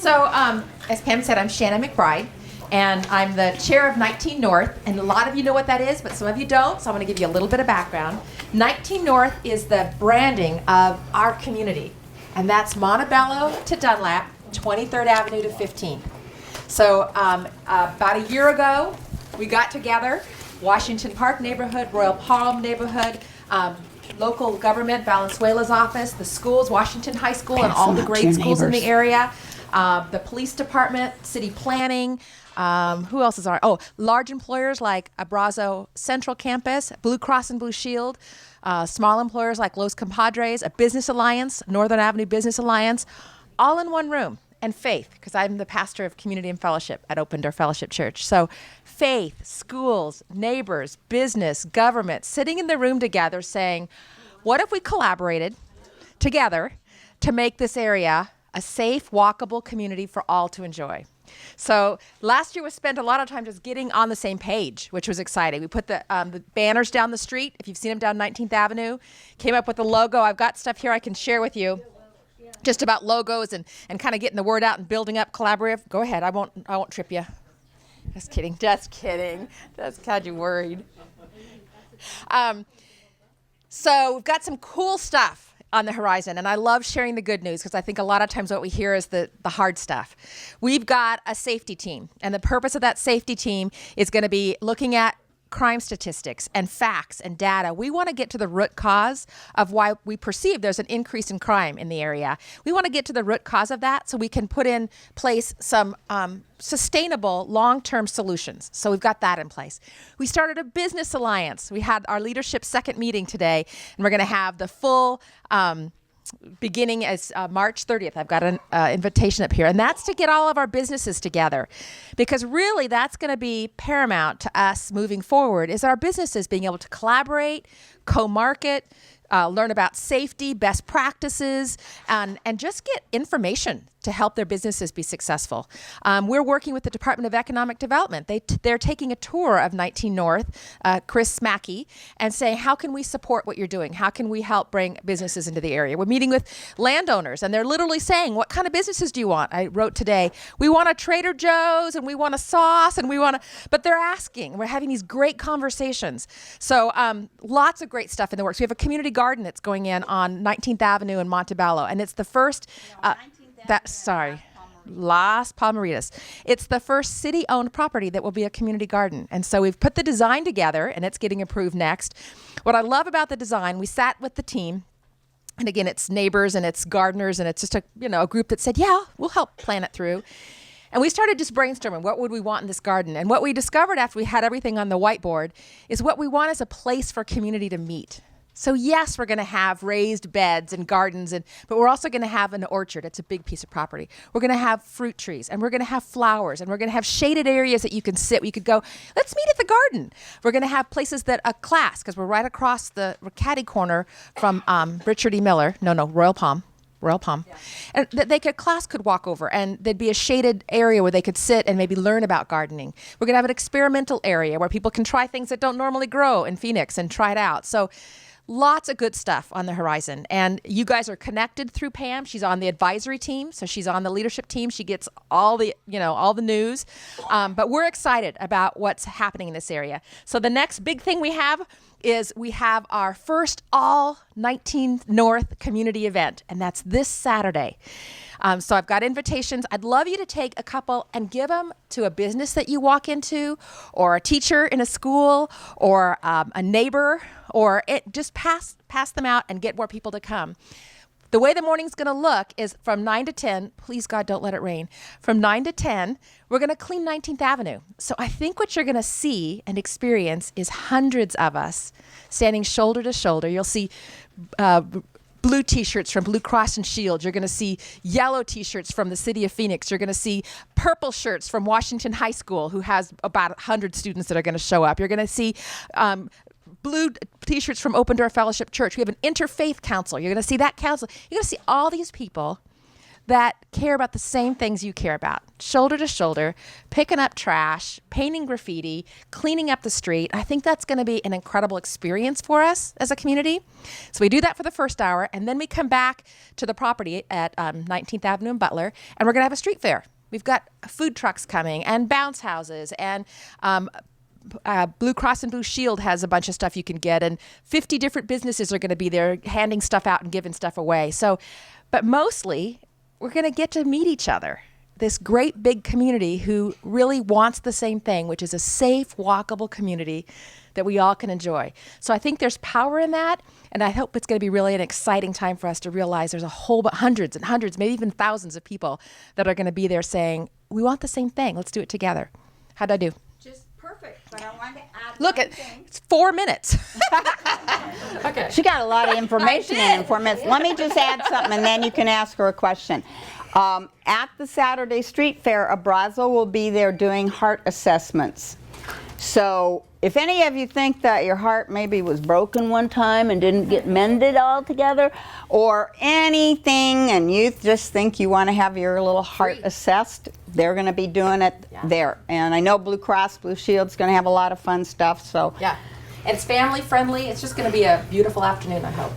So, as Pam said, I'm Shannon McBride, and I'm the chair of 19 North, and a lot of you know what that is, but some of you don't, so I'm going to give you a little bit of background. 19 North is the branding of our community, and that's Montebello to Dunlap, 23rd Avenue to 15th. So, about a year ago, we got together, Washington Park neighborhood, Royal Palm neighborhood, local government, Valenzuela's office, the schools, Washington High School, and all the great schools in the area, the police department, city planning, who else is on? Oh, large employers like Abrazo Central Campus, Blue Cross and Blue Shield, small employers like Los Compadres, a business alliance, Northern Avenue Business Alliance, all in one room. And faith, because I'm the pastor of community and fellowship at Open Door Fellowship Church. So faith, schools, neighbors, business, government, sitting in the room together saying, what if we collaborated together to make this area a safe, walkable community for all to enjoy? So last year was spent a lot of time just getting on the same page, which was exciting. We put the banners down the street. If you've seen them down 19th Avenue, came up with the logo. I've got stuff here I can share with you just about logos and kind of getting the word out and building up collaborative. Go ahead. I won't trip you. Just kidding. Just had you worried. So we've got some cool stuff on the horizon, and I love sharing the good news because I think a lot of times what we hear is the hard stuff. We've got a safety team, and the purpose of that safety team is going to be looking at crime statistics and facts and data. We want to get to the root cause of why we perceive there's an increase in crime in the area. We want to get to the root cause of that so we can put in place some sustainable long-term solutions. So we've got that in place. We started a business alliance. We had our leadership second meeting today, and we're going to have the full beginning as March 30th. I've got an invitation up here, and that's to get all of our businesses together, because really that's going to be paramount to us moving forward, is our businesses being able to collaborate, co-market, learn about safety, best practices, and just get information to help their businesses be successful. We're working with the Department of Economic Development. They're taking a tour of 19 North, Chris Mackey, and saying, how can we support what you're doing? How can we help bring businesses into the area? We're meeting with landowners, and they're literally saying, what kind of businesses do you want? I wrote today, we want a Trader Joe's, and we want a sauce, and but they're asking. We're having these great conversations. So lots of great stuff in the works. We have a community garden that's going in on 19th Avenue in Montebello, and it's the first... Las Palmeritas. It's the first city-owned property that will be a community garden. And so we've put the design together, and it's getting approved next. What I love about the design, we sat with the team, and again, it's neighbors and it's gardeners, and it's just a group that said, yeah, we'll help plan it through. And we started just brainstorming, what would we want in this garden? And what we discovered after we had everything on the whiteboard is what we want is a place for community to meet. So yes, we're going to have raised beds and gardens, but we're also going to have an orchard. It's a big piece of property. We're going to have fruit trees, and we're going to have flowers, and we're going to have shaded areas that you can sit. You could go, let's meet at the garden. We're going to have places that a class, because we're right across the caddy corner from Richard E. Miller. Royal Palm. Yeah. And class could walk over, and there'd be a shaded area where they could sit and maybe learn about gardening. We're going to have an experimental area where people can try things that don't normally grow in Phoenix and try it out. So lots of good stuff on the horizon. And you guys are connected through Pam. She's on the advisory team, so she's on the leadership team. She gets all the news. But we're excited about what's happening in this area. So the next big thing we have is we have our first all 19 North community event, and that's this Saturday. So I've got invitations. I'd love you to take a couple and give them to a business that you walk into, or a teacher in a school, or a neighbor, or just pass them out and get more people to come. The way the morning's going to look is from 9 to 10, please God, don't let it rain. From 9 to 10, we're going to clean 19th Avenue. So I think what you're going to see and experience is hundreds of us standing shoulder to shoulder. You'll see blue t-shirts from Blue Cross and Shield. You're going to see yellow t-shirts from the city of Phoenix. You're going to see purple shirts from Washington High School, who has about 100 students that are going to show up. You're going to see blue t-shirts from Open Door Fellowship Church. We have an interfaith council. You're going to see that council. You're going to see all these people that care about the same things you care about, shoulder to shoulder, picking up trash, painting graffiti, cleaning up the street. I think that's going to be an incredible experience for us as a community. So we do that for the first hour, and then we come back to the property at 19th Avenue in Butler, and we're going to have a street fair. We've got food trucks coming and bounce houses, and Blue Cross and Blue Shield has a bunch of stuff you can get, and 50 different businesses are going to be there handing stuff out and giving stuff away. So, but mostly, we're going to get to meet each other. This great big community who really wants the same thing, which is a safe, walkable community that we all can enjoy. So I think there's power in that, and I hope it's going to be really an exciting time for us to realize there's a whole hundreds and hundreds, maybe even thousands of people that are going to be there saying, we want the same thing. Let's do it together. How'd I do? Perfect, but I wanted to add Look, it's 4 minutes. Okay. She got a lot of information in 4 minutes. Let me just add something, and then you can ask her a question. At the Saturday Street Fair, Abrazo will be there doing heart assessments. So if any of you think that your heart maybe was broken one time and didn't get mended altogether, or anything, and you just think you want to have your little heart assessed, they're going to be doing it there. And I know Blue Cross Blue Shield's going to have a lot of fun stuff. So yeah, it's family friendly. It's just going to be a beautiful afternoon, I hope.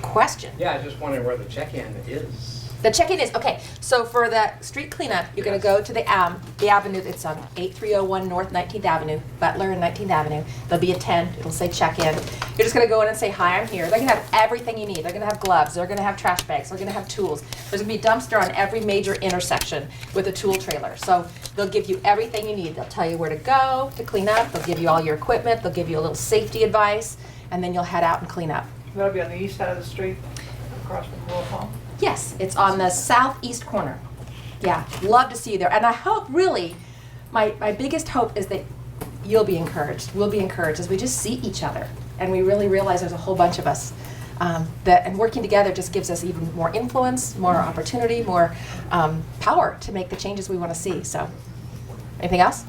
Question? Yeah, I just wondering where the check-in is. The check-in is, okay, so for the street cleanup, you're going to go to the avenue. It's on 8301 North 19th Avenue, Butler and 19th Avenue. There'll be a tent. It'll say check-in. You're just going to go in and say, hi, I'm here. They're going to have everything you need. They're going to have gloves. They're going to have trash bags. They're going to have tools. There's going to be a dumpster on every major intersection with a tool trailer. So they'll give you everything you need. They'll tell you where to go to clean up. They'll give you all your equipment. They'll give you a little safety advice, and then you'll head out and clean up. That'll be on the east side of the street, across from Rural Hall. Yes, it's on the southeast corner. Yeah, love to see you there. And I hope, really, my biggest hope is that you'll be encouraged. We'll be encouraged as we just see each other. And we really realize there's a whole bunch of us. And working together just gives us even more influence, more opportunity, more power to make the changes we want to see. So, anything else?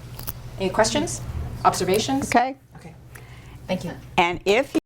Any questions? Observations? okay. Okay. Thank you. And if